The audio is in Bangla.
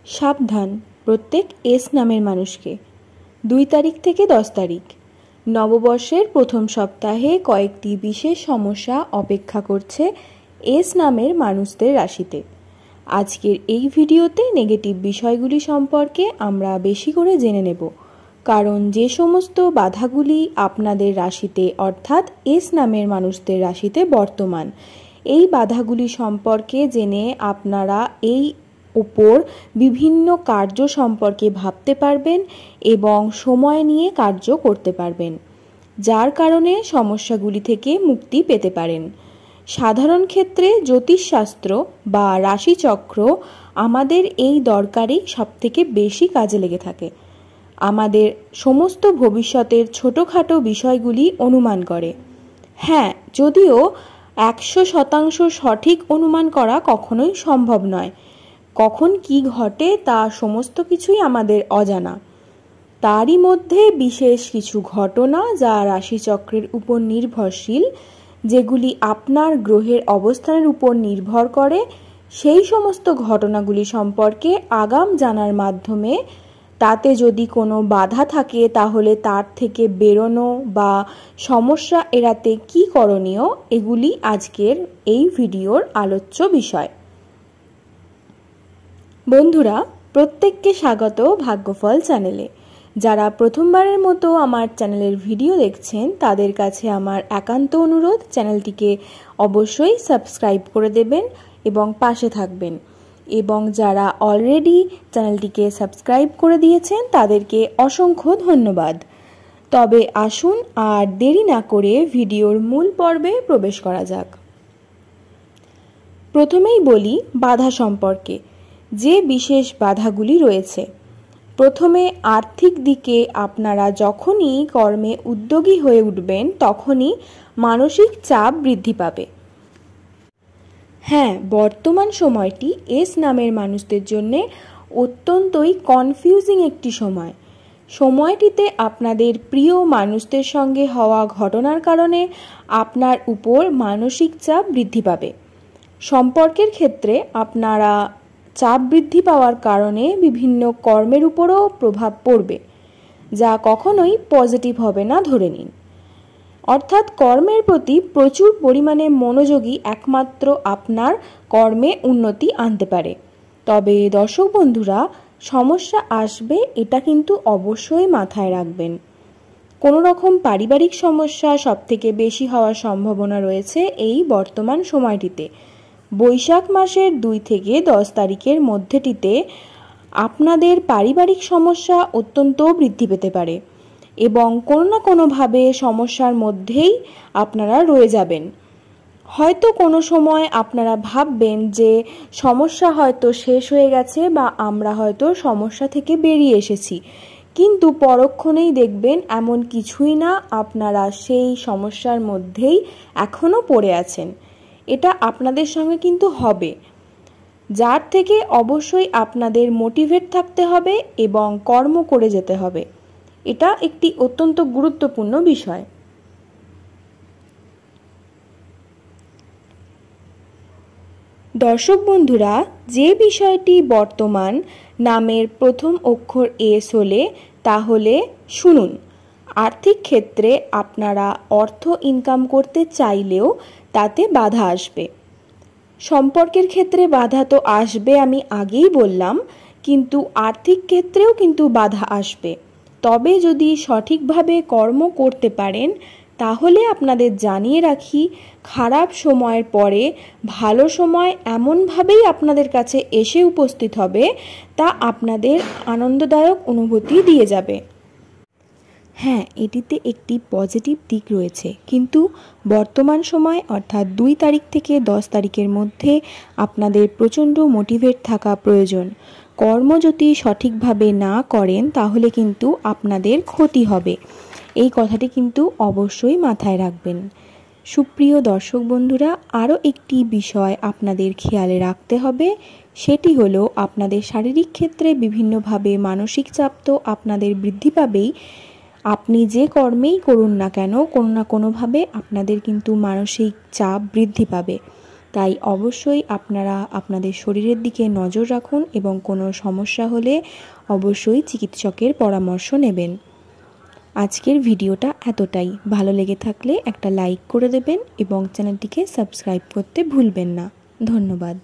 সাবধান প্রত্যেক এস নামের মানুষকে। 2 তারিখ থেকে 10 তারিখ নববর্ষের প্রথম সপ্তাহে কয়েকটি বিশেষ সমস্যা অপেক্ষা করছে এস নামের মানুষদের রাশিতে। আজকের এই ভিডিওতে নেগেটিভ বিষয়গুলি সম্পর্কে আমরা বেশি করে জেনে নেব, কারণ যে সমস্ত বাধাগুলি আপনাদের রাশিতে অর্থাৎ এস নামের মানুষদের রাশিতে বর্তমান, এই বাধাগুলি সম্পর্কে জেনে আপনারা এই উপর বিভিন্ন কার্য সম্পর্কে ভাবতে পারবেন এবং সময় নিয়ে কার্য করতে পারবেন, যার কারণে সমস্যাগুলি থেকে মুক্তি পেতে পারেন। সাধারণ ক্ষেত্রে জ্যোতিষশাস্ত্র বা রাশিচক্র আমাদের এই দরকারে সবথেকে বেশি কাজে লেগে থাকে। আমাদের সমস্ত ভবিষ্যতের ছোটোখাটো বিষয়গুলি অনুমান করে। হ্যাঁ, যদিও 100% সঠিক অনুমান করা কখনোই সম্ভব নয়। কখন কি ঘটে তা সমস্ত কিছুই আমাদের অজানা। তারই মধ্যে বিশেষ কিছু ঘটনা যা রাশিচক্রের উপর নির্ভরশীল, যেগুলি আপনার গ্রহের অবস্থানের উপর নির্ভর করে, সেই সমস্ত ঘটনাগুলি সম্পর্কে আগাম জানার মাধ্যমে তাতে যদি কোনো বাধা থাকে তাহলে তার থেকে বেরোনো বা সমস্যা এড়াতে কী করণীয়, এগুলি আজকের এই ভিডিওর আলোচ্য বিষয়। বন্ধুরা, প্রত্যেককে স্বাগত ভাগ্যফল চ্যানেলে। যারা প্রথমবারের মতো আমার চ্যানেলের ভিডিও দেখছেন তাদের কাছে আমার একান্ত অনুরোধ, চ্যানেলটিকে অবশ্যই সাবস্ক্রাইব করে দেবেন এবং পাশে থাকবেন। এবং যারা অলরেডি চ্যানেলটিকে সাবস্ক্রাইব করে দিয়েছেন তাদেরকে অসংখ্য ধন্যবাদ। তবে আসুন আর দেরি না করে ভিডিওর মূল পর্বে প্রবেশ করা যাক। প্রথমেই বলি বাধা সম্পর্কে, যে বিশেষ বাধাগুলি রয়েছে। প্রথমে আর্থিক দিকে আপনারা যখনই কর্মে উদ্যোগী হয়ে উঠবেন তখনই মানসিক চাপ বৃদ্ধি পাবে। হ্যাঁ, বর্তমান সময়টি এস নামের মানুষদের জন্য অত্যন্তই কনফিউজিং একটি সময়। সময়টিতে আপনাদের প্রিয় মানুষদের সঙ্গে হওয়া ঘটনার কারণে আপনার উপর মানসিক চাপ বৃদ্ধি পাবে। সম্পর্কের ক্ষেত্রে আপনারা চাপ বৃদ্ধি পাওয়ার কারণে বিভিন্ন কর্মের উপরও প্রভাব পড়বে, যা কখনোই পজিটিভ হবে না ধরে নিন। অর্থাৎ কর্মের প্রতি প্রচুর পরিমাণে মনোযোগী একমাত্র আপনার কর্মে উন্নতি আনতে পারে। তবে দর্শক বন্ধুরা, সমস্যা আসবে এটা কিন্তু অবশ্যই মাথায় রাখবেন। কোনো রকম পারিবারিক সমস্যা সবথেকে বেশি হওয়ার সম্ভাবনা রয়েছে এই বর্তমান সময়টিতে। বৈশাখ মাসের 2 থেকে 10 তারিখের মধ্যেটিতে আপনাদের পারিবারিক সমস্যা অত্যন্ত বৃদ্ধি পেতে পারে এবং কোনো না কোনোভাবে সমস্যার মধ্যেই আপনারা রয়ে যাবেন। হয়তো কোনো সময় আপনারা ভাববেন যে সমস্যা হয়তো শেষ হয়ে গেছে বা আমরা হয়তো সমস্যা থেকে বেরিয়ে এসেছি, কিন্তু পরক্ষণেই দেখবেন এমন কিছুই না, আপনারা সেই সমস্যার মধ্যেই এখনও পড়ে আছেন। এটা আপনাদের সঙ্গে কিন্তু হবে, যার থেকে অবশ্যই আপনাদের মোটিভেট থাকতে হবে এবং কর্ম করে যেতে হবে। এটা একটি অত্যন্ত গুরুত্বপূর্ণ বিষয়। দর্শক বন্ধুরা, যে বিষয়টি বর্তমান নামের প্রথম অক্ষর এস হলে তাহলে শুনুন। আর্থিক ক্ষেত্রে আপনারা অর্থ ইনকাম করতে চাইলেও তাতে বাধা আসবে। সম্পর্কের ক্ষেত্রে বাধা তো আসবে, আমি আগেই বললাম, কিন্তু আর্থিক ক্ষেত্রেও কিন্তু বাধা আসবে। তবে যদি সঠিকভাবে কর্ম করতে পারেন তাহলে আপনাদের জানিয়ে রাখি, খারাপ সময়ের পরে ভালো সময় এমনভাবেই আপনাদের কাছে এসে উপস্থিত হবে তা আপনাদের আনন্দদায়ক অনুভূতি দিয়ে যাবে। হ্যাঁ, এটিতে একটি পজিটিভ দিক রয়েছে, কিন্তু বর্তমান সময় অর্থাৎ 2 তারিখ থেকে 10 তারিখের মধ্যে আপনাদের প্রচণ্ড মোটিভেট থাকা প্রয়োজন। কর্ম যদি সঠিকভাবে না করেন তাহলে কিন্তু আপনাদের ক্ষতি হবে, এই কথাটি কিন্তু অবশ্যই মাথায় রাখবেন। সুপ্রিয় দর্শক বন্ধুরা, আরও একটি বিষয় আপনাদের খেয়ালে রাখতে হবে, সেটি হলো আপনাদের শারীরিক ক্ষেত্রে বিভিন্নভাবে মানসিক চাপ তো আপনাদের বৃদ্ধি পাবেই। আপনি যে কর্মেই করুন না কেন, কোনো না কোনোভাবে আপনাদের কিন্তু মানসিক চাপ বৃদ্ধি পাবে। তাই অবশ্যই আপনারা আপনাদের শরীরের দিকে নজর রাখুন এবং কোনো সমস্যা হলে অবশ্যই চিকিৎসকের পরামর্শ নেবেন। আজকের ভিডিওটা এতটাই। ভালো লেগে থাকলে একটা লাইক করে দেবেন এবং চ্যানেলটিকে সাবস্ক্রাইব করতে ভুলবেন না। ধন্যবাদ।